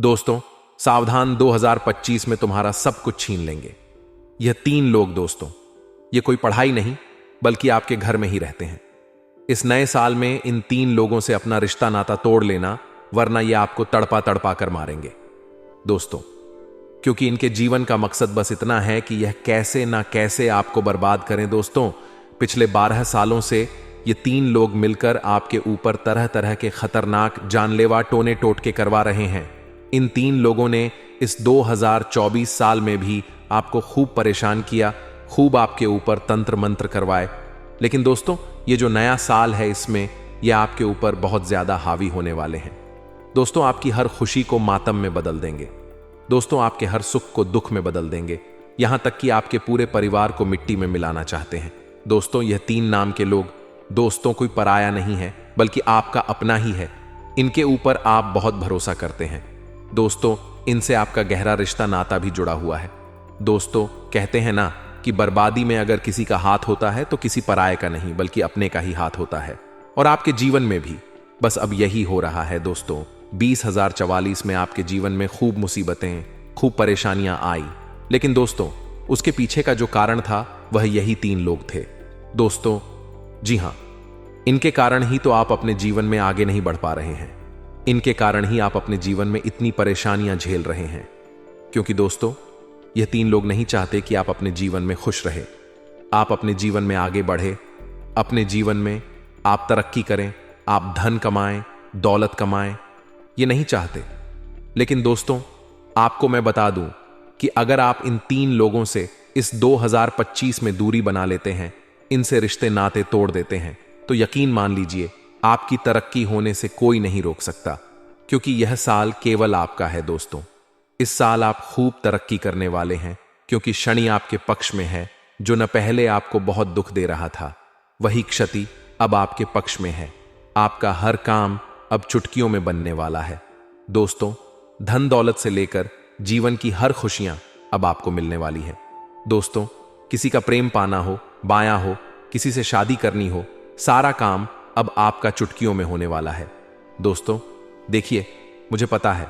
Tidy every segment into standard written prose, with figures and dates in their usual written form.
दोस्तों, सावधान, 2025 में तुम्हारा सब कुछ छीन लेंगे। यह 3 लोग दोस्तों, ये कोई पढ़ाई नहीं बल्कि आपके घर में ही रहते हैं। इस नए साल में इन 3 लोगों से अपना रिश्ता नाता तोड़ लेना, वरना ये आपको तड़पा तड़पा कर मारेंगे दोस्तों, क्योंकि इनके जीवन का मकसद बस इतना है कि यह कैसे ना कैसे आपको बर्बाद करें। दोस्तों, पिछले 12 सालों से ये 3 लोग मिलकर आपके ऊपर तरह तरह के खतरनाक जानलेवा टोने टोटके करवा रहे हैं। इन 3 लोगों ने इस 2024 साल में भी आपको खूब परेशान किया, खूब आपके ऊपर तंत्र मंत्र करवाए। लेकिन दोस्तों, ये जो नया साल है, इसमें यह आपके ऊपर बहुत ज्यादा हावी होने वाले हैं। दोस्तों, आपकी हर खुशी को मातम में बदल देंगे। दोस्तों, आपके हर सुख को दुख में बदल देंगे, यहां तक कि आपके पूरे परिवार को मिट्टी में मिलाना चाहते हैं। दोस्तों, यह 3 नाम के लोग दोस्तों कोई पराया नहीं है, बल्कि आपका अपना ही है। इनके ऊपर आप बहुत भरोसा करते हैं दोस्तों, इनसे आपका गहरा रिश्ता नाता भी जुड़ा हुआ है। दोस्तों, कहते हैं ना कि बर्बादी में अगर किसी का हाथ होता है तो किसी पराये का नहीं बल्कि अपने का ही हाथ होता है। और आपके जीवन में भी बस अब यही हो रहा है दोस्तों। 20,044 में आपके जीवन में खूब मुसीबतें, खूब परेशानियां आई, लेकिन दोस्तों, उसके पीछे का जो कारण था वह यही 3 लोग थे दोस्तों। जी हां, इनके कारण ही तो आप अपने जीवन में आगे नहीं बढ़ पा रहे हैं। इनके कारण ही आप अपने जीवन में इतनी परेशानियां झेल रहे हैं, क्योंकि दोस्तों, यह 3 लोग नहीं चाहते कि आप अपने जीवन में खुश रहे, आप अपने जीवन में आगे बढ़े, अपने जीवन में आप तरक्की करें, आप धन कमाएं, दौलत कमाएं, ये नहीं चाहते। लेकिन दोस्तों, आपको मैं बता दूं कि अगर आप इन 3 लोगों से इस 2025 में दूरी बना लेते हैं, इनसे रिश्ते नाते तोड़ देते हैं, तो यकीन मान लीजिए आपकी तरक्की होने से कोई नहीं रोक सकता, क्योंकि यह साल केवल आपका है दोस्तों। इस साल आप खूब तरक्की करने वाले हैं, क्योंकि शनि आपके पक्ष में है। जो न पहले आपको बहुत दुख दे रहा था, वही क्षति अब आपके पक्ष में है। आपका हर काम अब चुटकियों में बनने वाला है दोस्तों। धन दौलत से लेकर जीवन की हर खुशियां अब आपको मिलने वाली है दोस्तों। किसी का प्रेम पाना हो, बायां हो, किसी से शादी करनी हो, सारा काम अब आपका चुटकियों में होने वाला है दोस्तों। देखिए, मुझे पता है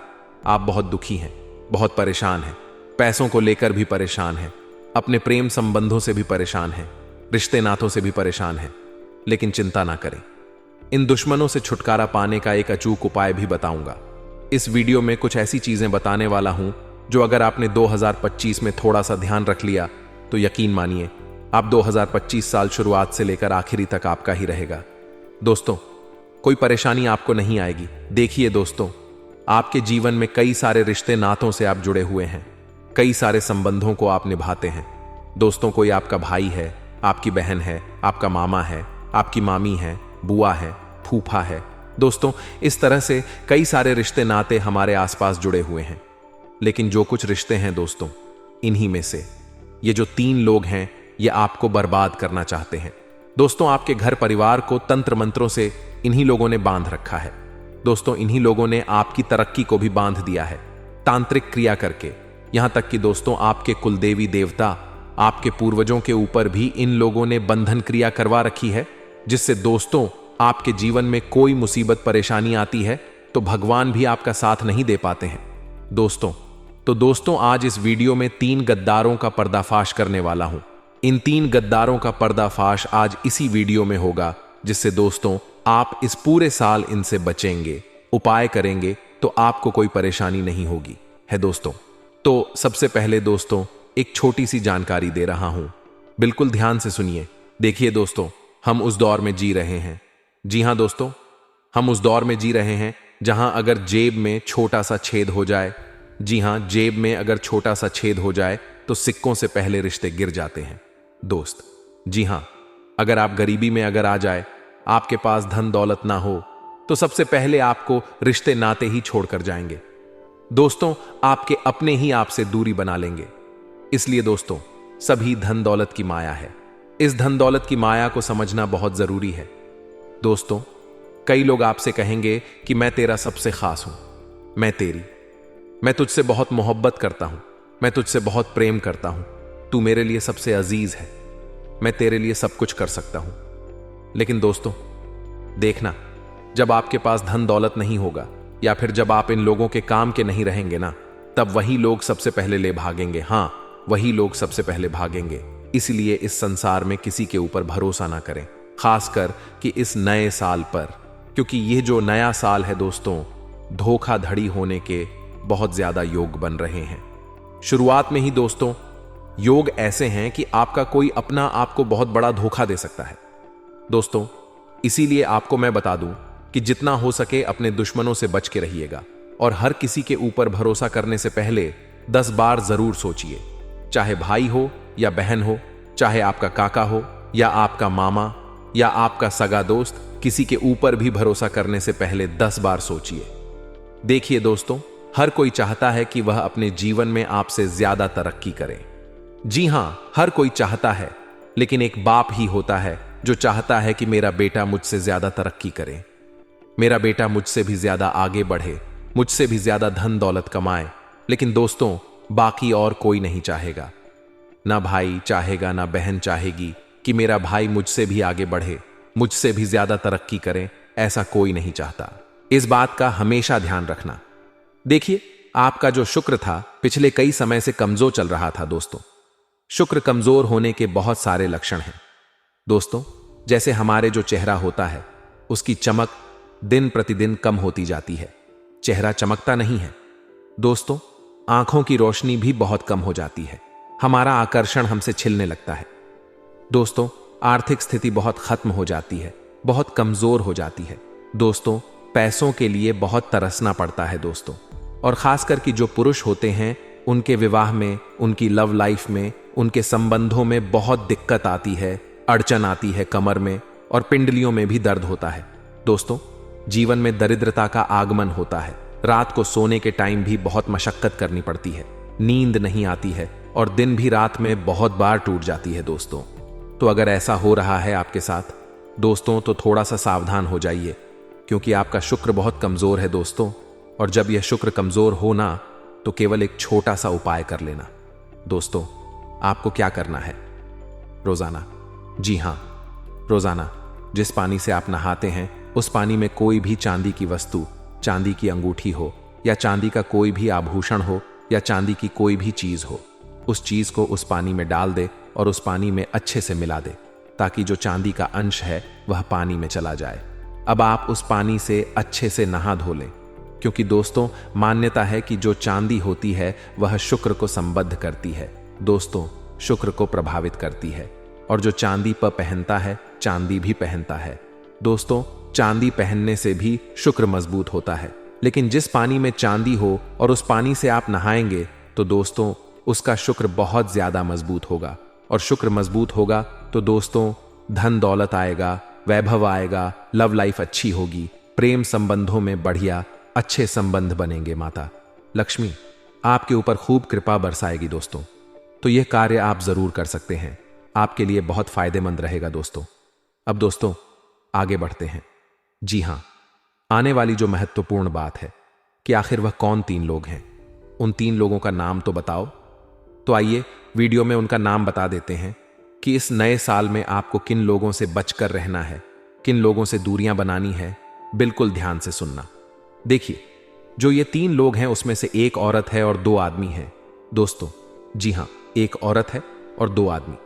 आप बहुत दुखी हैं, बहुत परेशान हैं, पैसों को लेकर भी परेशान हैं, अपने प्रेम संबंधों से भी परेशान हैं, रिश्ते नातों से भी परेशान हैं। लेकिन चिंता ना करें, इन दुश्मनों से छुटकारा पाने का एक अचूक उपाय भी बताऊंगा। इस वीडियो में कुछ ऐसी चीजें बताने वाला हूं जो अगर आपने 2025 में थोड़ा सा ध्यान रख लिया तो यकीन मानिए आप 2025 साल शुरुआत से लेकर आखिरी तक आपका ही रहेगा दोस्तों। कोई परेशानी आपको नहीं आएगी। देखिए दोस्तों, आपके जीवन में कई सारे रिश्ते नातों से आप जुड़े हुए हैं, कई सारे संबंधों को आप निभाते हैं दोस्तों। कोई आपका भाई है, आपकी बहन है, आपका मामा है, आपकी मामी है, बुआ है, फूफा है दोस्तों। इस तरह से कई सारे रिश्ते नाते हमारे आसपास जुड़े हुए हैं। लेकिन जो कुछ रिश्ते हैं दोस्तों, इन्हीं में से ये जो 3 लोग हैं, ये आपको बर्बाद करना चाहते हैं दोस्तों। आपके घर परिवार को तंत्र मंत्रों से इन्हीं लोगों ने बांध रखा है दोस्तों। इन्हीं लोगों ने आपकी तरक्की को भी बांध दिया है तांत्रिक क्रिया करके। यहां तक कि दोस्तों, आपके कुलदेवी देवता, आपके पूर्वजों के ऊपर भी इन लोगों ने बंधन क्रिया करवा रखी है, जिससे दोस्तों आपके जीवन में कोई मुसीबत परेशानी आती है तो भगवान भी आपका साथ नहीं दे पाते हैं दोस्तों। तो दोस्तों, आज इस वीडियो में 3 गद्दारों का पर्दाफाश करने वाला हूं। इन 3 गद्दारों का पर्दाफाश आज इसी वीडियो में होगा, जिससे दोस्तों आप इस पूरे साल इनसे बचेंगे, उपाय करेंगे तो आपको कोई परेशानी नहीं होगी है दोस्तों। तो सबसे पहले दोस्तों एक छोटी सी जानकारी दे रहा हूं, बिल्कुल ध्यान से सुनिए। देखिए दोस्तों, हम उस दौर में जी रहे हैं, जी हां दोस्तों, हम उस दौर में जी रहे हैं जहां अगर जेब में छोटा सा छेद हो जाए, जी हां, जेब में अगर छोटा सा छेद हो जाए तो सिक्कों से पहले रिश्ते गिर जाते हैं दोस्त। जी हां, अगर आप गरीबी में अगर आ जाए, आपके पास धन दौलत ना हो, तो सबसे पहले आपको रिश्ते नाते ही छोड़कर जाएंगे दोस्तों। आपके अपने ही आपसे दूरी बना लेंगे। इसलिए दोस्तों, सभी धन दौलत की माया है। इस धन दौलत की माया को समझना बहुत जरूरी है दोस्तों। कई लोग आपसे कहेंगे कि मैं तेरा सबसे खास हूं, मैं तुझसे बहुत मोहब्बत करता हूं, मैं तुझसे बहुत प्रेम करता हूं, तू मेरे लिए सबसे अजीज है, मैं तेरे लिए सब कुछ कर सकता हूं। लेकिन दोस्तों देखना, जब आपके पास धन दौलत नहीं होगा, या फिर जब आप इन लोगों के काम के नहीं रहेंगे ना, तब वही लोग सबसे पहले ले भागेंगे। हाँ, वही लोग सबसे पहले भागेंगे। इसलिए इस संसार में किसी के ऊपर भरोसा ना करें, खासकर कि इस नए साल पर, क्योंकि ये जो नया साल है दोस्तों, धोखाधड़ी होने के बहुत ज्यादा योग बन रहे हैं। शुरुआत में ही दोस्तों योग ऐसे हैं कि आपका कोई अपना आपको बहुत बड़ा धोखा दे सकता है दोस्तों। इसीलिए आपको मैं बता दूं कि जितना हो सके अपने दुश्मनों से बच के रहिएगा और हर किसी के ऊपर भरोसा करने से पहले 10 बार जरूर सोचिए। चाहे भाई हो या बहन हो, चाहे आपका काका हो या आपका मामा या आपका सगा दोस्त, किसी के ऊपर भी भरोसा करने से पहले 10 बार सोचिए। देखिए दोस्तों, हर कोई चाहता है कि वह अपने जीवन में आपसे ज्यादा तरक्की करे। जी हां, हर कोई चाहता है, लेकिन एक बाप ही होता है जो चाहता है कि मेरा बेटा मुझसे ज्यादा तरक्की करे, मेरा बेटा मुझसे भी ज्यादा आगे बढ़े, मुझसे भी ज्यादा धन दौलत कमाए। लेकिन दोस्तों, बाकी और कोई नहीं चाहेगा। ना भाई चाहेगा, ना बहन चाहेगी कि मेरा भाई मुझसे भी आगे बढ़े, मुझसे भी ज्यादा तरक्की करे। ऐसा कोई नहीं चाहता। इस बात का हमेशा ध्यान रखना। देखिए, आपका जो शुक्र था पिछले कई समय से कमजोर चल रहा था दोस्तों। शुक्र कमजोर होने के बहुत सारे लक्षण हैं दोस्तों। जैसे हमारे जो चेहरा होता है उसकी चमक दिन प्रतिदिन कम होती जाती है, चेहरा चमकता नहीं है दोस्तों। आंखों की रोशनी भी बहुत कम हो जाती है, हमारा आकर्षण हमसे छिलने लगता है दोस्तों। आर्थिक स्थिति बहुत खत्म हो जाती है, बहुत कमजोर हो जाती है दोस्तों। पैसों के लिए बहुत तरसना पड़ता है दोस्तों। और खासकर कि जो पुरुष होते हैं, उनके विवाह में, उनकी लव लाइफ में, उनके संबंधों में बहुत दिक्कत आती है, अड़चन आती है, कमर में और पिंडलियों में भी दर्द होता है दोस्तों। जीवन में दरिद्रता का आगमन होता है। रात को सोने के टाइम भी बहुत मशक्कत करनी पड़ती है, नींद नहीं आती है और दिन भी रात में बहुत बार टूट जाती है दोस्तों। तो अगर ऐसा हो रहा है आपके साथ दोस्तों, तो थोड़ा सा सावधान हो जाइए, क्योंकि आपका शुक्र बहुत कमजोर है दोस्तों। और जब यह शुक्र कमजोर हो ना, तो केवल एक छोटा सा उपाय कर लेना दोस्तों। आपको क्या करना है? रोजाना, जी हां, रोजाना जिस पानी से आप नहाते हैं उस पानी में कोई भी चांदी की वस्तु, चांदी की अंगूठी हो या चांदी का कोई भी आभूषण हो या चांदी की कोई भी चीज हो, उस चीज को उस पानी में डाल दे और उस पानी में अच्छे से मिला दे, ताकि जो चांदी का अंश है वह पानी में चला जाए। अब आप उस पानी से अच्छे से नहा धो लें, क्योंकि दोस्तों मान्यता है कि जो चांदी होती है वह शुक्र को संबद्ध करती है दोस्तों, शुक्र को प्रभावित करती है। और जो चांदी पर पहनता है, चांदी भी पहनता है दोस्तों। चांदी पहनने से भी शुक्र मजबूत होता है। लेकिन जिस पानी में चांदी हो और उस पानी से आप नहाएंगे, तो दोस्तों उसका शुक्र बहुत ज्यादा मजबूत होगा। और शुक्र मजबूत होगा तो दोस्तों धन दौलत आएगा, वैभव आएगा, लव लाइफ अच्छी होगी, प्रेम संबंधों में बढ़िया अच्छे संबंध बनेंगे। माता लक्ष्मी आपके ऊपर खूब कृपा बरसाएगी दोस्तों। तो यह कार्य आप जरूर कर सकते हैं, आपके लिए बहुत फायदेमंद रहेगा दोस्तों। अब दोस्तों आगे बढ़ते हैं। जी हां, आने वाली जो महत्वपूर्ण बात है कि आखिर वह कौन 3 लोग हैं, उन 3 लोगों का नाम तो बताओ। तो आइए वीडियो में उनका नाम बता देते हैं कि इस नए साल में आपको किन लोगों से बचकर रहना है, किन लोगों से दूरियां बनानी है। बिल्कुल ध्यान से सुनना। देखिए, जो ये 3 लोग हैं उसमें से एक औरत है और 2 आदमी हैं दोस्तों। जी हां, एक औरत है और 2 आदमी।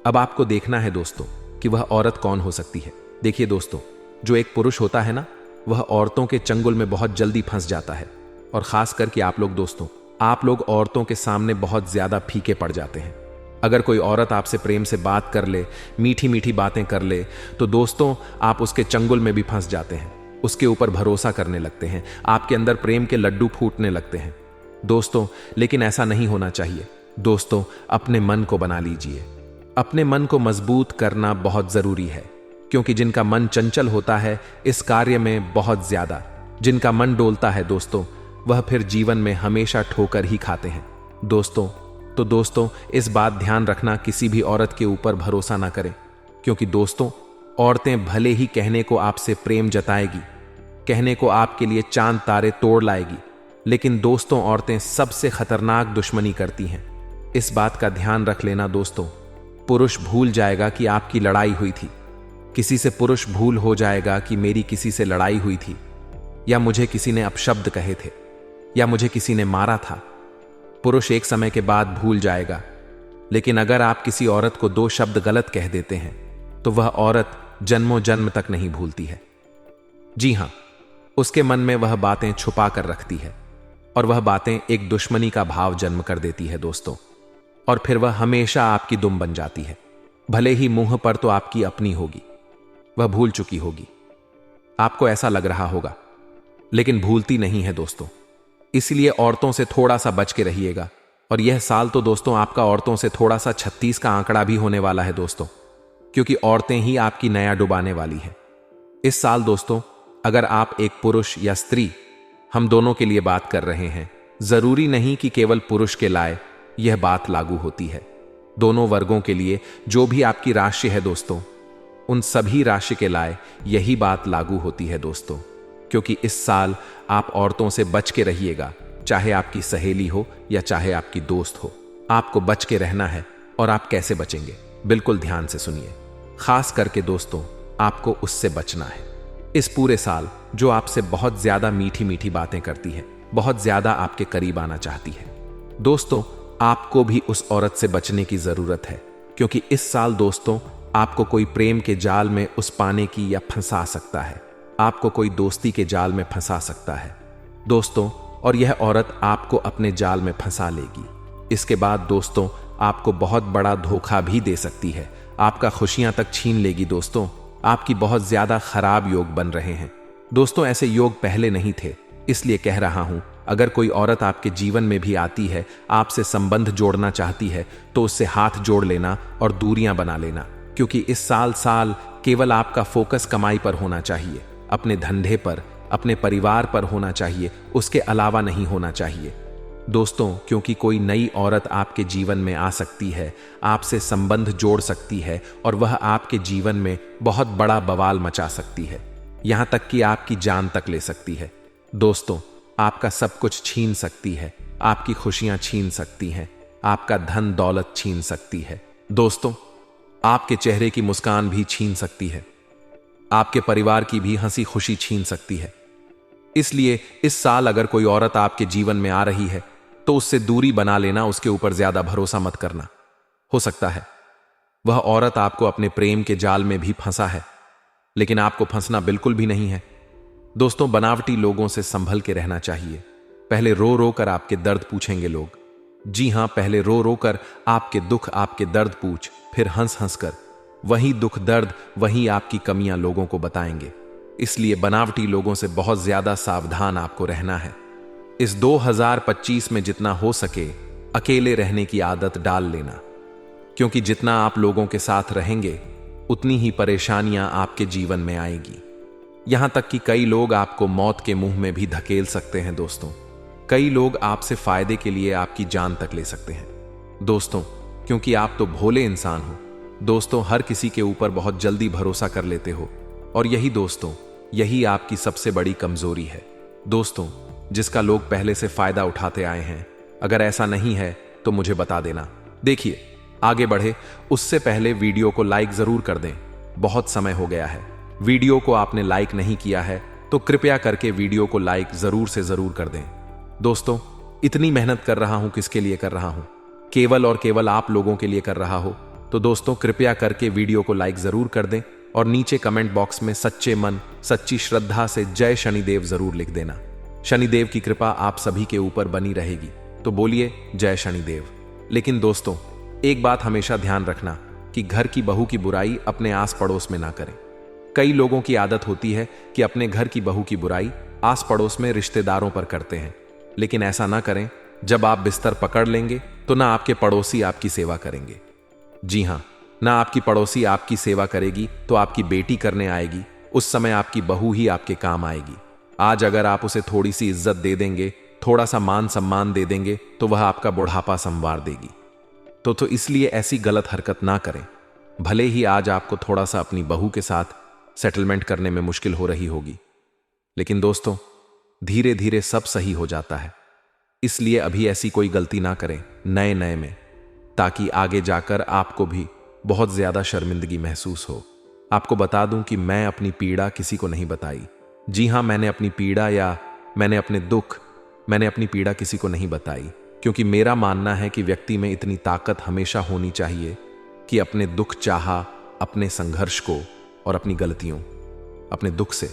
अब आपको देखना है दोस्तों कि वह औरत कौन हो सकती है। देखिए दोस्तों, जो एक पुरुष होता है ना, वह औरतों के चंगुल में बहुत जल्दी फंस जाता है। और खास करके आप लोग दोस्तों, आप लोग औरतों के सामने बहुत ज्यादा फीके पड़ जाते हैं। अगर कोई औरत आपसे प्रेम से बात कर ले, मीठी मीठी बातें कर ले, तो दोस्तों आप उसके चंगुल में भी फंस जाते हैं, उसके ऊपर भरोसा करने लगते हैं, आपके अंदर प्रेम के लड्डू फूटने लगते हैं दोस्तों। लेकिन ऐसा नहीं होना चाहिए दोस्तों। अपने मन को बना लीजिए। अपने मन को मजबूत करना बहुत जरूरी है, क्योंकि जिनका मन चंचल होता है इस कार्य में बहुत ज्यादा, जिनका मन डोलता है दोस्तों, वह फिर जीवन में हमेशा ठोकर ही खाते हैं दोस्तों। तो दोस्तों इस बात ध्यान रखना, किसी भी औरत के ऊपर भरोसा ना करें, क्योंकि दोस्तों औरतें भले ही कहने को आपसे प्रेम जताएगी, कहने को आपके लिए चांद तारे तोड़ लाएगी, लेकिन दोस्तों औरतें सबसे खतरनाक दुश्मनी करती हैं। इस बात का ध्यान रख लेना दोस्तों। पुरुष भूल जाएगा कि आपकी लड़ाई हुई थी, किसी से पुरुष भूल हो जाएगा कि मेरी किसी से लड़ाई हुई थी, या मुझे किसी ने अपशब्द कहे थे, या मुझे किसी ने मारा था। पुरुष एक समय के बाद भूल जाएगा, लेकिन अगर आप किसी औरत को 2 शब्द गलत कह देते हैं तो वह औरत जन्मों जन्म तक नहीं भूलती है। जी हां, उसके मन में वह बातें छुपा कर रखती है और वह बातें एक दुश्मनी का भाव जन्म कर देती है दोस्तों, और फिर वह हमेशा आपकी दुम बन जाती है। भले ही मुंह पर तो आपकी अपनी होगी, वह भूल चुकी होगी, आपको ऐसा लग रहा होगा, लेकिन भूलती नहीं है दोस्तों। इसलिए औरतों से थोड़ा सा बच के रहिएगा। और यह साल तो दोस्तों आपका औरतों से थोड़ा सा 36 का आंकड़ा भी होने वाला है दोस्तों, क्योंकि औरतें ही आपकी नया डुबाने वाली है इस साल दोस्तों। अगर आप एक पुरुष या स्त्री, हम दोनों के लिए बात कर रहे हैं, जरूरी नहीं कि केवल पुरुष के लाए यह बात लागू होती है। दोनों वर्गों के लिए, जो भी आपकी राशि है दोस्तों, उन सभी राशि के लाए यही बात लागू होती है दोस्तों। क्योंकि इस साल आप औरतों से बच के रहिएगा, चाहे आपकी सहेली हो या चाहे आपकी दोस्त हो, आपको बच के रहना है। और आप कैसे बचेंगे, बिल्कुल ध्यान से सुनिए। खास करके दोस्तों, आपको उससे बचना है इस पूरे साल जो आपसे बहुत ज्यादा मीठी मीठी बातें करती है, बहुत ज्यादा आपके करीब आना चाहती है। दोस्तों, आपको भी उस औरत से बचने की जरूरत है, क्योंकि इस साल दोस्तों आपको कोई प्रेम के जाल में उस पाने की या फंसा सकता है, आपको कोई दोस्ती के जाल में फंसा सकता है दोस्तों, और यह औरत आपको अपने जाल में फंसा लेगी। इसके बाद दोस्तों आपको बहुत बड़ा धोखा भी दे सकती है, आपका खुशियां तक छीन लेगी दोस्तों। आपकी बहुत ज्यादा खराब योग बन रहे हैं दोस्तों, ऐसे योग पहले नहीं थे, इसलिए कह रहा हूं। अगर कोई औरत आपके जीवन में भी आती है, आपसे संबंध जोड़ना चाहती है, तो उससे हाथ जोड़ लेना और दूरियां बना लेना, क्योंकि इस साल केवल आपका फोकस कमाई पर होना चाहिए, अपने धंधे पर, अपने परिवार पर होना चाहिए, उसके अलावा नहीं होना चाहिए दोस्तों। क्योंकि कोई नई औरत आपके जीवन में आ सकती है, आपसे संबंध जोड़ सकती है, और वह आपके जीवन में बहुत बड़ा बवाल मचा सकती है, यहां तक कि आपकी जान तक ले सकती है दोस्तों। आपका सब कुछ छीन सकती है, आपकी खुशियां छीन सकती हैं, आपका धन दौलत छीन सकती है दोस्तों, आपके चेहरे की मुस्कान भी छीन सकती है, आपके परिवार की भी हंसी खुशी छीन सकती है। इसलिए इस साल अगर कोई औरत आपके जीवन में आ रही है तो उससे दूरी बना लेना, उसके ऊपर ज्यादा भरोसा मत करना। हो सकता है वह औरत आपको अपने प्रेम के जाल में भी फंसा है, लेकिन आपको फंसना बिल्कुल भी नहीं है दोस्तों। बनावटी लोगों से संभल के रहना चाहिए। पहले रो रो कर आपके दर्द पूछेंगे लोग, जी हां, पहले रो रो कर आपके दुख, आपके दर्द पूछ, फिर हंस हंस कर वही दुख दर्द, वही आपकी कमियां लोगों को बताएंगे। इसलिए बनावटी लोगों से बहुत ज्यादा सावधान आपको रहना है। इस 2025 में जितना हो सके अकेले रहने की आदत डाल लेना, क्योंकि जितना आप लोगों के साथ रहेंगे उतनी ही परेशानियां आपके जीवन में आएगी। यहां तक कि कई लोग आपको मौत के मुंह में भी धकेल सकते हैं दोस्तों। कई लोग आपसे फायदे के लिए आपकी जान तक ले सकते हैं दोस्तों, क्योंकि आप तो भोले इंसान हो दोस्तों, हर किसी के ऊपर बहुत जल्दी भरोसा कर लेते हो, और यही दोस्तों, यही आपकी सबसे बड़ी कमजोरी है दोस्तों, जिसका लोग पहले से फायदा उठाते आए हैं। अगर ऐसा नहीं है तो मुझे बता देना। देखिए, आगे बढ़े उससे पहले वीडियो को लाइक जरूर कर दें, बहुत समय हो गया है वीडियो को आपने लाइक नहीं किया है, तो कृपया करके वीडियो को लाइक जरूर से जरूर कर दें दोस्तों। इतनी मेहनत कर रहा हूं, किसके लिए कर रहा हूं? केवल और केवल आप लोगों के लिए कर रहा हो। तो दोस्तों कृपया करके वीडियो को लाइक जरूर कर दें, और नीचे कमेंट बॉक्स में सच्चे मन, सच्ची श्रद्धा से जय शनिदेव जरूर लिख देना। शनिदेव की कृपा आप सभी के ऊपर बनी रहेगी, तो बोलिए जय शनिदेव। लेकिन दोस्तों एक बात हमेशा ध्यान रखना कि घर की बहू की बुराई अपने आस पड़ोस में ना करें। कई लोगों की आदत होती है कि अपने घर की बहू की बुराई आस पड़ोस में रिश्तेदारों पर करते हैं, लेकिन ऐसा ना करें। जब आप बिस्तर पकड़ लेंगे तो ना आपके पड़ोसी आपकी सेवा करेंगे, जी हां, ना आपकी पड़ोसी आपकी सेवा करेगी तो आपकी बेटी करने आएगी, उस समय आपकी बहू ही आपके काम आएगी। आज अगर आप उसे थोड़ी सी इज्जत दे देंगे, थोड़ा सा मान सम्मान दे देंगे, तो वह आपका बुढ़ापा संवार देगी। तो इसलिए ऐसी गलत हरकत ना करें। भले ही आज आपको थोड़ा सा अपनी बहू के साथ सेटलमेंट करने में मुश्किल हो रही होगी, लेकिन दोस्तों धीरे धीरे सब सही हो जाता है। इसलिए अभी ऐसी कोई गलती ना करें नए में, ताकि आगे जाकर आपको भी बहुत ज्यादा शर्मिंदगी महसूस हो। आपको बता दूं कि मैं अपनी पीड़ा किसी को नहीं बताई, जी हां, मैंने अपनी पीड़ा किसी को नहीं बताई, क्योंकि मेरा मानना है कि व्यक्ति में इतनी ताकत हमेशा होनी चाहिए कि अपने दुख चाहा, अपने संघर्ष को और अपनी गलतियों, अपने दुख से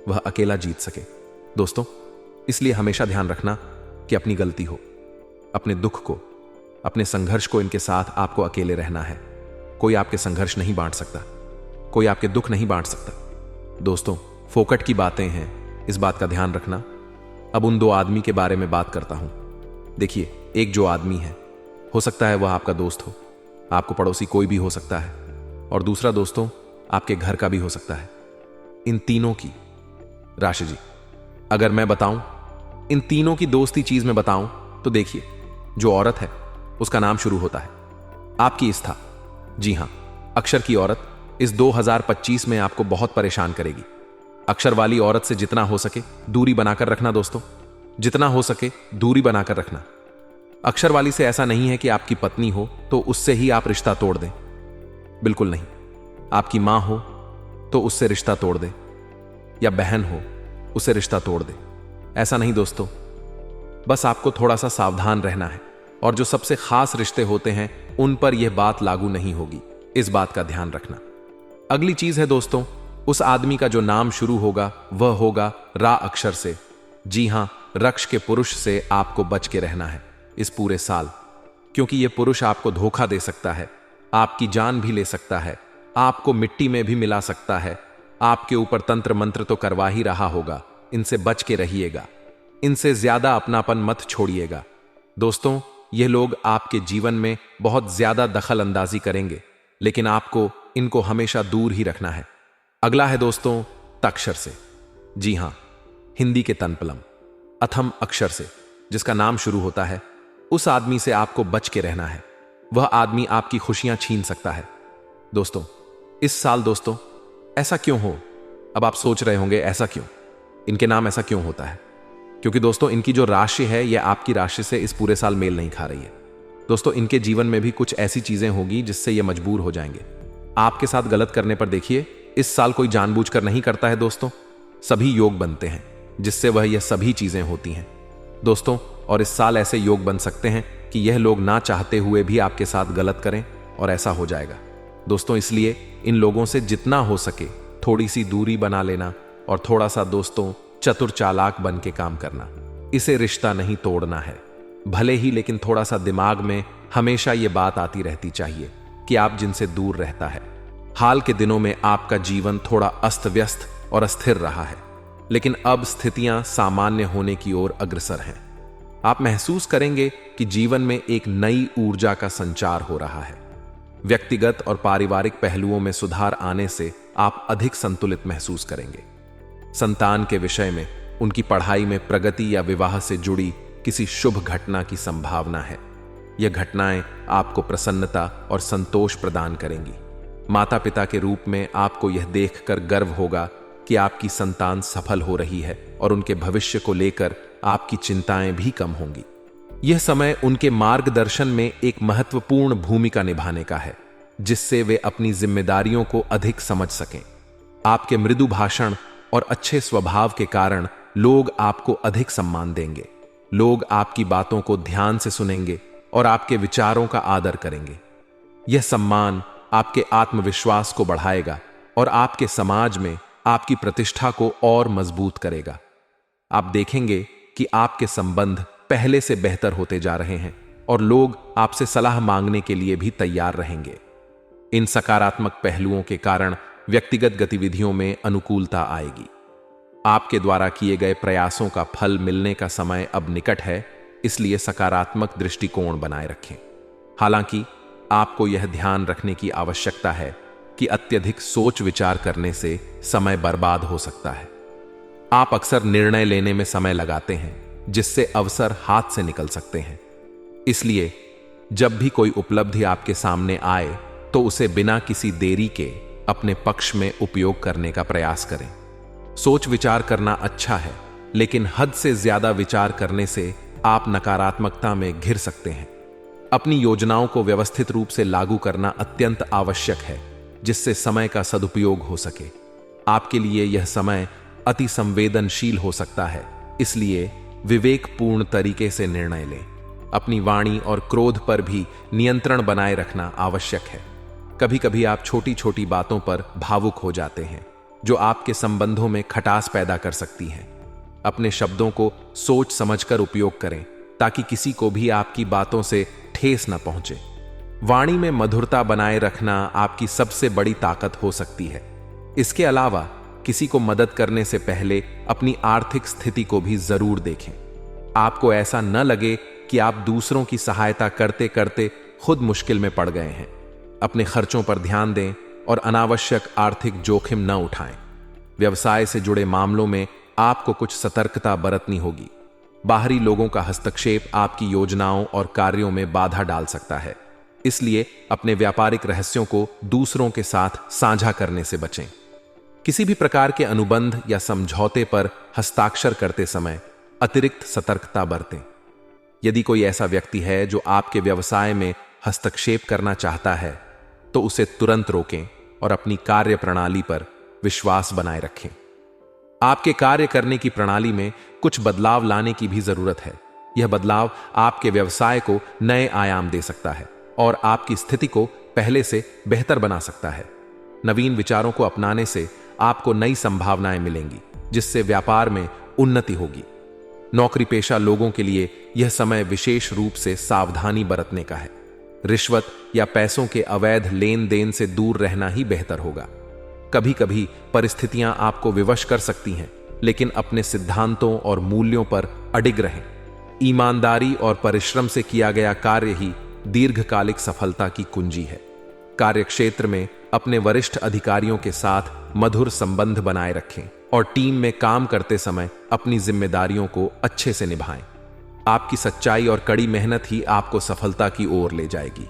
वह अकेला जीत सके। दोस्तों, इसलिए हमेशा ध्यान रखना कि अपनी गलती हो, अपने दुख को, अपने संघर्ष को, इनके साथ आपको अकेले रहना है। कोई आपके संघर्ष नहीं बांट सकता, कोई आपके दुख नहीं बांट सकता। दोस्तों, फोकट की बातें हैं, इस बात का ध्यान रखना। अब उन दो आदमी के बारे में बात करता हूं। देखिए, एक जो आदमी है, हो सकता है वह आपका दोस्त हो, आपको पड़ोसी कोई भी हो सकता है, और दूसरा दोस्तों आपके घर का भी हो सकता है। इन तीनों की राशि जी, अगर मैं बताऊं, इन तीनों की दोस्ती चीज में बताऊं तो देखिए, जो औरत है उसका नाम शुरू होता है आपकी स्था। जी हां, अक्षर की औरत इस 2025 में आपको बहुत परेशान करेगी। अक्षर वाली औरत से जितना हो सके दूरी बनाकर रखना दोस्तों, जितना हो सके दूरी बनाकर रखना। अक्षर वाली से ऐसा नहीं है कि आपकी पत्नी हो तो उससे ही आप रिश्ता तोड़ दें, बिल्कुल नहीं। आपकी मां हो तो उससे रिश्ता तोड़ दे, या बहन हो उससे रिश्ता तोड़ दे, ऐसा नहीं दोस्तों। बस आपको थोड़ा सा सावधान रहना है, और जो सबसे खास रिश्ते होते हैं उन पर यह बात लागू नहीं होगी, इस बात का ध्यान रखना। अगली चीज है दोस्तों, उस आदमी का जो नाम शुरू होगा वह होगा रा अक्षर से। जी हां, रक्ष के पुरुष से आपको बच के रहना है इस पूरे साल, क्योंकि यह पुरुष आपको धोखा दे सकता है, आपकी जान भी ले सकता है, आपको मिट्टी में भी मिला सकता है, आपके ऊपर तंत्र मंत्र तो करवा ही रहा होगा। इनसे बच के रहिएगा, इनसे ज्यादा अपनापन मत छोड़िएगा। दोस्तों, ये लोग आपके जीवन में बहुत ज्यादा दखल अंदाजी करेंगे, लेकिन आपको इनको हमेशा दूर ही रखना है। अगला है दोस्तों तक्षर से। जी हां, हिंदी के तनपलम अथम अक्षर से जिसका नाम शुरू होता है, उस आदमी से आपको बच के रहना है। वह आदमी आपकी खुशियां छीन सकता है। दोस्तों, इस साल दोस्तों ऐसा क्यों हो? अब आप सोच रहे होंगे ऐसा क्यों, इनके नाम ऐसा क्यों होता है? क्योंकि दोस्तों इनकी जो राशि है यह आपकी राशि से इस पूरे साल मेल नहीं खा रही है। दोस्तों, इनके जीवन में भी कुछ ऐसी चीजें होगी जिससे ये मजबूर हो जाएंगे आपके साथ गलत करने पर। देखिए, इस साल कोई जानबूझकर नहीं करता है दोस्तों, सभी योग बनते हैं जिससे वह यह सभी चीजें होती हैं दोस्तों। और इस साल ऐसे योग बन सकते हैं कि यह लोग ना चाहते हुए भी आपके साथ गलत करें, और ऐसा हो जाएगा दोस्तों। इसलिए इन लोगों से जितना हो सके थोड़ी सी दूरी बना लेना, और थोड़ा सा दोस्तों चतुर चालाक बन के काम करना। इसे रिश्ता नहीं तोड़ना है भले ही, लेकिन थोड़ा सा दिमाग में हमेशा यह बात आती रहती चाहिए कि आप जिनसे दूर रहता है। हाल के दिनों में आपका जीवन थोड़ा अस्त व्यस्त और अस्थिर रहा है, लेकिन अब स्थितियां सामान्य होने की ओर अग्रसर हैं। आप महसूस करेंगे कि जीवन में एक नई ऊर्जा का संचार हो रहा है। व्यक्तिगत और पारिवारिक पहलुओं में सुधार आने से आप अधिक संतुलित महसूस करेंगे। संतान के विषय में, उनकी पढ़ाई में प्रगति या विवाह से जुड़ी किसी शुभ घटना की संभावना है। यह घटनाएं आपको प्रसन्नता और संतोष प्रदान करेंगी। माता पिता के रूप में आपको यह देखकर गर्व होगा कि आपकी संतान सफल हो रही है, और उनके भविष्य को लेकर आपकी चिंताएं भी कम होंगी। यह समय उनके मार्गदर्शन में एक महत्वपूर्ण भूमिका निभाने का है, जिससे वे अपनी जिम्मेदारियों को अधिक समझ सकें। आपके मृदु भाषण और अच्छे स्वभाव के कारण लोग आपको अधिक सम्मान देंगे। लोग आपकी बातों को ध्यान से सुनेंगे और आपके विचारों का आदर करेंगे। यह सम्मान आपके आत्मविश्वास को बढ़ाएगा और आपके समाज में आपकी प्रतिष्ठा को और मजबूत करेगा। आप देखेंगे कि आपके संबंध पहले से बेहतर होते जा रहे हैं और लोग आपसे सलाह मांगने के लिए भी तैयार रहेंगे। इन सकारात्मक पहलुओं के कारण व्यक्तिगत गतिविधियों में अनुकूलता आएगी। आपके द्वारा किए गए प्रयासों का फल मिलने का समय अब निकट है, इसलिए सकारात्मक दृष्टिकोण बनाए रखें। हालांकि आपको यह ध्यान रखने की आवश्यकता है कि अत्यधिक सोच विचार करने से समय बर्बाद हो सकता है। आप अक्सर निर्णय लेने में समय लगाते हैं, जिससे अवसर हाथ से निकल सकते हैं। इसलिए जब भी कोई उपलब्धि आपके सामने आए तो उसे बिना किसी देरी के अपने पक्ष में उपयोग करने का प्रयास करें। सोच विचार करना अच्छा है, लेकिन हद से ज्यादा विचार करने से आप नकारात्मकता में घिर सकते हैं। अपनी योजनाओं को व्यवस्थित रूप से लागू करना अत्यंत आवश्यक है, जिससे समय का सदुपयोग हो सके। आपके लिए यह समय अति संवेदनशील हो सकता है, इसलिए विवेकपूर्ण तरीके से निर्णय लें। अपनी वाणी और क्रोध पर भी नियंत्रण बनाए रखना आवश्यक है। कभी कभी आप छोटी छोटी बातों पर भावुक हो जाते हैं, जो आपके संबंधों में खटास पैदा कर सकती हैं। अपने शब्दों को सोच समझकर उपयोग करें, ताकि किसी को भी आपकी बातों से ठेस न पहुंचे। वाणी में मधुरता बनाए रखना आपकी सबसे बड़ी ताकत हो सकती है। इसके अलावा किसी को मदद करने से पहले अपनी आर्थिक स्थिति को भी जरूर देखें। आपको ऐसा न लगे कि आप दूसरों की सहायता करते करते खुद मुश्किल में पड़ गए हैं। अपने खर्चों पर ध्यान दें और अनावश्यक आर्थिक जोखिम न उठाएं। व्यवसाय से जुड़े मामलों में आपको कुछ सतर्कता बरतनी होगी। बाहरी लोगों का हस्तक्षेप आपकी योजनाओं और कार्यों में बाधा डाल सकता है, इसलिए अपने व्यापारिक रहस्यों को दूसरों के साथ साझा करने से बचें। किसी भी प्रकार के अनुबंध या समझौते पर हस्ताक्षर करते समय अतिरिक्त सतर्कता बरतें। यदि कोई ऐसा व्यक्ति है जो आपके व्यवसाय में हस्तक्षेप करना चाहता है, तो उसे तुरंत रोकें और अपनी कार्य प्रणाली पर विश्वास बनाए रखें। आपके कार्य करने की प्रणाली में कुछ बदलाव लाने की भी जरूरत है। यह बदलाव आपके व्यवसाय को नए आयाम दे सकता है और आपकी स्थिति को पहले से बेहतर बना सकता है। नवीन विचारों को अपनाने से आपको नई संभावनाएं मिलेंगी, जिससे व्यापार में उन्नति होगी। नौकरी पेशा लोगों के लिए यह समय विशेष रूप से सावधानी बरतने का है। रिश्वत या पैसों के अवैध लेन देन से दूर रहना ही बेहतर होगा। कभी कभी परिस्थितियां आपको विवश कर सकती हैं, लेकिन अपने सिद्धांतों और मूल्यों पर अडिग रहें। ईमानदारी और परिश्रम से किया गया कार्य ही दीर्घकालिक सफलता की कुंजी है। कार्यक्षेत्र में अपने वरिष्ठ अधिकारियों के साथ मधुर संबंध बनाए रखें और टीम में काम करते समय अपनी जिम्मेदारियों को अच्छे से निभाएं। आपकी सच्चाई और कड़ी मेहनत ही आपको सफलता की ओर ले जाएगी।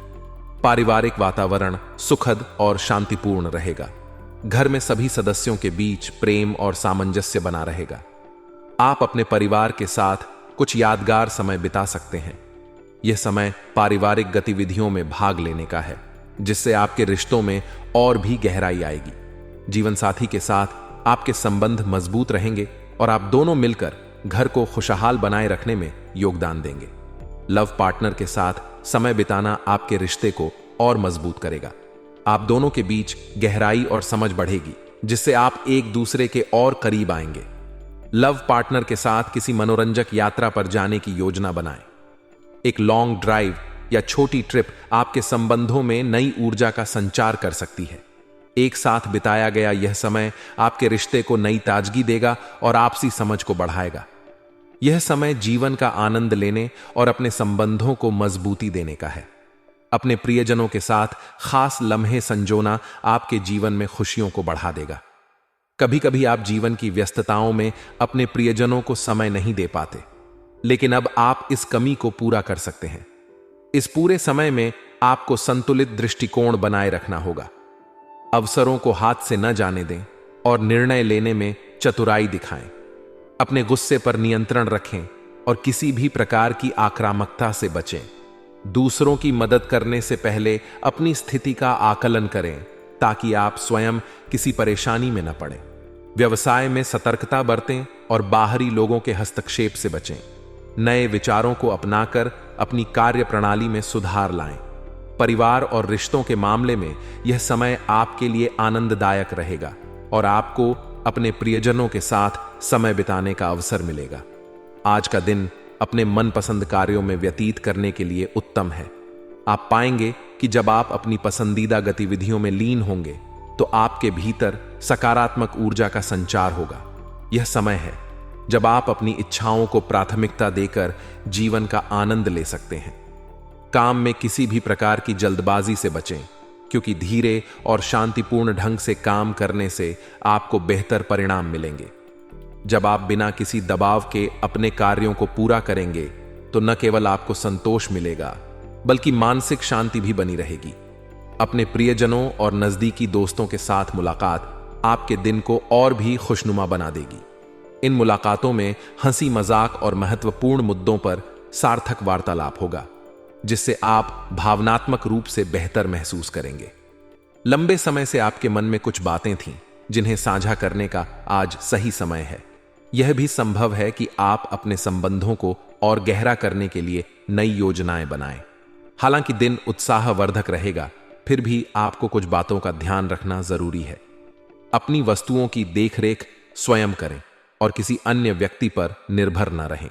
पारिवारिक वातावरण सुखद और शांतिपूर्ण रहेगा। घर में सभी सदस्यों के बीच प्रेम और सामंजस्य बना रहेगा। आप अपने परिवार के साथ कुछ यादगार समय बिता सकते हैं। यह समय पारिवारिक गतिविधियों में भाग लेने का है, जिससे आपके रिश्तों में और भी गहराई आएगी। जीवन साथी के साथ आपके संबंध मजबूत रहेंगे और आप दोनों मिलकर घर को खुशहाल बनाए रखने में योगदान देंगे। लव पार्टनर के साथ समय बिताना आपके रिश्ते को और मजबूत करेगा। आप दोनों के बीच गहराई और समझ बढ़ेगी, जिससे आप एक दूसरे के और करीब आएंगे। लव पार्टनर के साथ किसी मनोरंजक यात्रा पर जाने की योजना बनाएं। एक लॉन्ग ड्राइव या छोटी ट्रिप आपके संबंधों में नई ऊर्जा का संचार कर सकती है। एक साथ बिताया गया यह समय आपके रिश्ते को नई ताजगी देगा और आपसी समझ को बढ़ाएगा। यह समय जीवन का आनंद लेने और अपने संबंधों को मजबूती देने का है। अपने प्रियजनों के साथ खास लम्हे संजोना आपके जीवन में खुशियों को बढ़ा देगा। कभी कभी आप जीवन की व्यस्तताओं में अपने प्रियजनों को समय नहीं दे पाते, लेकिन अब आप इस कमी को पूरा कर सकते हैं। इस पूरे समय में आपको संतुलित दृष्टिकोण बनाए रखना होगा। अवसरों को हाथ से न जाने दें और निर्णय लेने में चतुराई दिखाएं। अपने गुस्से पर नियंत्रण रखें और किसी भी प्रकार की आक्रामकता से बचें। दूसरों की मदद करने से पहले अपनी स्थिति का आकलन करें, ताकि आप स्वयं किसी परेशानी में न पड़ें। व्यवसाय में सतर्कता बरतें और बाहरी लोगों के हस्तक्षेप से बचें। नए विचारों को अपनाकर अपनी कार्य प्रणाली में सुधार लाएं। परिवार और रिश्तों के मामले में यह समय आपके लिए आनंददायक रहेगा और आपको अपने प्रियजनों के साथ समय बिताने का अवसर मिलेगा। आज का दिन अपने मनपसंद कार्यों में व्यतीत करने के लिए उत्तम है। आप पाएंगे कि जब आप अपनी पसंदीदा गतिविधियों में लीन होंगे, तो आपके भीतर सकारात्मक ऊर्जा का संचार होगा। यह समय है जब आप अपनी इच्छाओं को प्राथमिकता देकर जीवन का आनंद ले सकते हैं। काम में किसी भी प्रकार की जल्दबाजी से बचें, क्योंकि धीरे और शांतिपूर्ण ढंग से काम करने से आपको बेहतर परिणाम मिलेंगे। जब आप बिना किसी दबाव के अपने कार्यों को पूरा करेंगे, तो न केवल आपको संतोष मिलेगा, बल्कि मानसिक शांति भी बनी रहेगी। अपने प्रियजनों और नजदीकी दोस्तों के साथ मुलाकात आपके दिन को और भी खुशनुमा बना देगी। इन मुलाकातों में हंसी मजाक और महत्वपूर्ण मुद्दों पर सार्थक वार्तालाप होगा, जिससे आप भावनात्मक रूप से बेहतर महसूस करेंगे। लंबे समय से आपके मन में कुछ बातें थीं, जिन्हें साझा करने का आज सही समय है। यह भी संभव है कि आप अपने संबंधों को और गहरा करने के लिए नई योजनाएं बनाएं। हालांकि दिन उत्साहवर्धक रहेगा, फिर भी आपको कुछ बातों का ध्यान रखना जरूरी है। अपनी वस्तुओं की देखरेख स्वयं करें और किसी अन्य व्यक्ति पर निर्भर न रहें।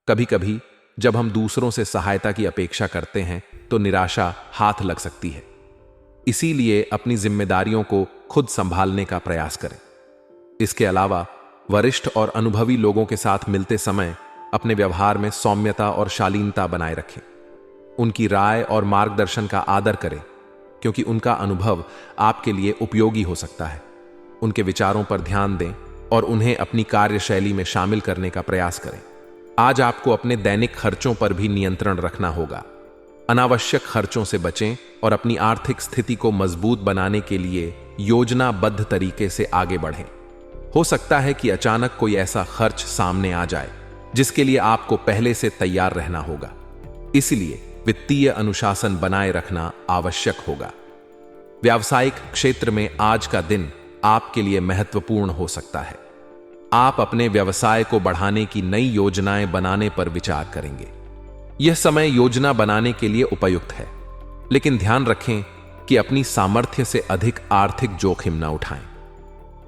कभी कभी जब हम दूसरों से सहायता की अपेक्षा करते हैं तो निराशा हाथ लग सकती है। इसीलिए अपनी जिम्मेदारियों को खुद संभालने का प्रयास करें। इसके अलावा वरिष्ठ और अनुभवी लोगों के साथ मिलते समय अपने व्यवहार में सौम्यता और शालीनता बनाए रखें। उनकी राय और मार्गदर्शन का आदर करें, क्योंकि उनका अनुभव आपके लिए उपयोगी हो सकता है। उनके विचारों पर ध्यान दें और उन्हें अपनी कार्यशैली में शामिल करने का प्रयास करें। आज आपको अपने दैनिक खर्चों पर भी नियंत्रण रखना होगा। अनावश्यक खर्चों से बचें और अपनी आर्थिक स्थिति को मजबूत बनाने के लिए योजनाबद्ध तरीके से आगे बढ़ें। हो सकता है कि अचानक कोई ऐसा खर्च सामने आ जाए जिसके लिए आपको पहले से तैयार रहना होगा। इसलिए वित्तीय अनुशासन बनाए रखना आवश्यक होगा। व्यावसायिक क्षेत्र में आज का दिन आपके लिए महत्वपूर्ण हो सकता है। आप अपने व्यवसाय को बढ़ाने की नई योजनाएं बनाने पर विचार करेंगे। यह समय योजना बनाने के लिए उपयुक्त है, लेकिन ध्यान रखें कि अपनी सामर्थ्य से अधिक आर्थिक जोखिम न उठाएं।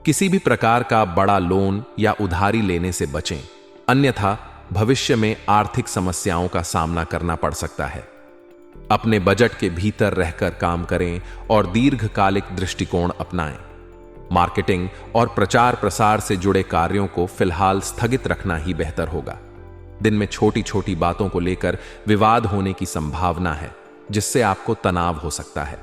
किसी भी प्रकार का बड़ा लोन या उधारी लेने से बचें, अन्यथा भविष्य में आर्थिक समस्याओं का सामना करना पड़ सकता है। अपने बजट के भीतर रहकर काम करें और दीर्घकालिक दृष्टिकोण अपनाएं। मार्केटिंग और प्रचार प्रसार से जुड़े कार्यों को फिलहाल स्थगित रखना ही बेहतर होगा। दिन में छोटी छोटी बातों को लेकर विवाद होने की संभावना है, जिससे आपको तनाव हो सकता है।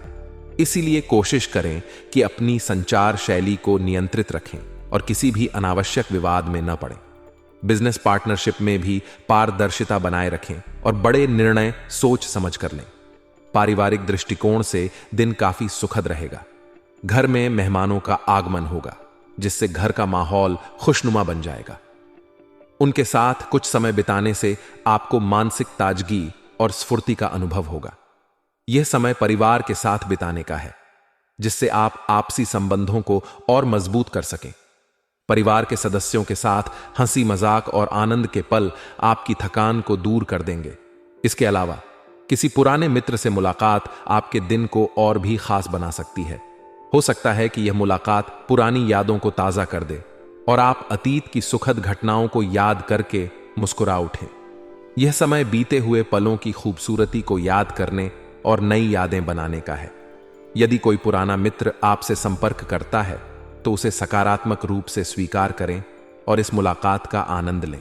इसीलिए कोशिश करें कि अपनी संचार शैली को नियंत्रित रखें और किसी भी अनावश्यक विवाद में न पड़ें। बिजनेस पार्टनरशिप में भी पारदर्शिता बनाए रखें और बड़े निर्णय सोच समझ कर लें। पारिवारिक दृष्टिकोण से दिन काफी सुखद रहेगा। घर में मेहमानों का आगमन होगा, जिससे घर का माहौल खुशनुमा बन जाएगा। उनके साथ कुछ समय बिताने से आपको मानसिक ताजगी और स्फूर्ति का अनुभव होगा। यह समय परिवार के साथ बिताने का है, जिससे आप आपसी संबंधों को और मजबूत कर सकें। परिवार के सदस्यों के साथ हंसी मजाक और आनंद के पल आपकी थकान को दूर कर देंगे। इसके अलावा किसी पुराने मित्र से मुलाकात आपके दिन को और भी खास बना सकती है। हो सकता है कि यह मुलाकात पुरानी यादों को ताजा कर दे और आप अतीत की सुखद घटनाओं को याद करके मुस्कुरा उठें। यह समय बीते हुए पलों की खूबसूरती को याद करने और नई यादें बनाने का है। यदि कोई पुराना मित्र आपसे संपर्क करता है तो उसे सकारात्मक रूप से स्वीकार करें और इस मुलाकात का आनंद लें।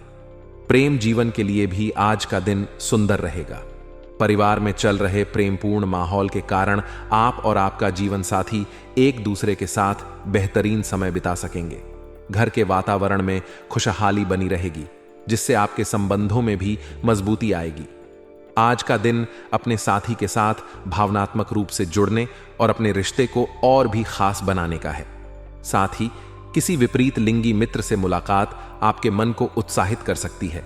प्रेम जीवन के लिए भी आज का दिन सुंदर रहेगा। परिवार में चल रहे प्रेमपूर्ण माहौल के कारण आप और आपका जीवन साथी एक दूसरे के साथ बेहतरीन समय बिता सकेंगे। घर के वातावरण में खुशहाली बनी रहेगी, जिससे आपके संबंधों में भी मजबूती आएगी। आज का दिन अपने साथी के साथ भावनात्मक रूप से जुड़ने और अपने रिश्ते को और भी खास बनाने का है। साथ ही किसी विपरीत लिंगी मित्र से मुलाकात आपके मन को उत्साहित कर सकती है।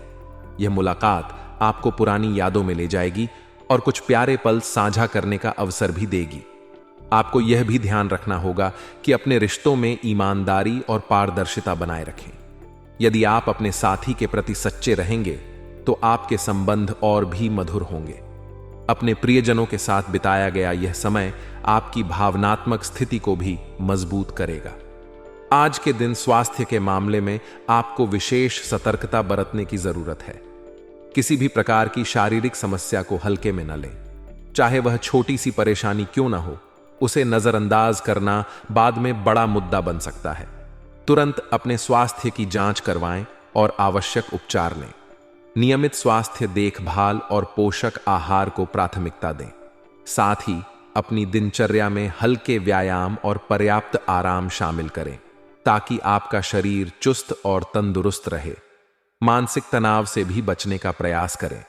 यह मुलाकात आपको पुरानी यादों में ले जाएगी और कुछ प्यारे पल साझा करने का अवसर भी देगी। आपको यह भी ध्यान रखना होगा कि अपने रिश्तों में ईमानदारी और पारदर्शिता बनाए रखें। यदि आप अपने साथी के प्रति सच्चे रहेंगे तो आपके संबंध और भी मधुर होंगे। अपने प्रियजनों के साथ बिताया गया यह समय आपकी भावनात्मक स्थिति को भी मजबूत करेगा। आज के दिन स्वास्थ्य के मामले में आपको विशेष सतर्कता बरतने की जरूरत है। किसी भी प्रकार की शारीरिक समस्या को हल्के में न लें, चाहे वह छोटी सी परेशानी क्यों ना हो। उसे नजरअंदाज करना बाद में बड़ा मुद्दा बन सकता है। तुरंत अपने स्वास्थ्य की जांच करवाएं और आवश्यक उपचार लें। नियमित स्वास्थ्य देखभाल और पोषक आहार को प्राथमिकता दें। साथ ही अपनी दिनचर्या में हल्के व्यायाम और पर्याप्त आराम शामिल करें, ताकि आपका शरीर चुस्त और तंदुरुस्त रहे। मानसिक तनाव से भी बचने का प्रयास करें,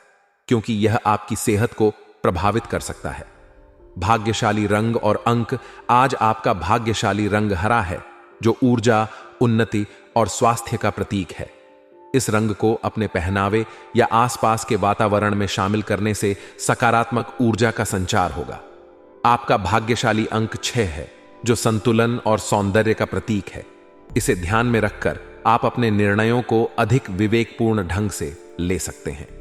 क्योंकि यह आपकी सेहत को प्रभावित कर सकता है। भाग्यशाली रंग और अंक। आज आपका भाग्यशाली रंग हरा है, जो ऊर्जा, उन्नति और स्वास्थ्य का प्रतीक है। इस रंग को अपने पहनावे या आसपास के वातावरण में शामिल करने से सकारात्मक ऊर्जा का संचार होगा। आपका भाग्यशाली अंक 6 है, जो संतुलन और सौंदर्य का प्रतीक है। इसे ध्यान में रखकर आप अपने निर्णयों को अधिक विवेकपूर्ण ढंग से ले सकते हैं।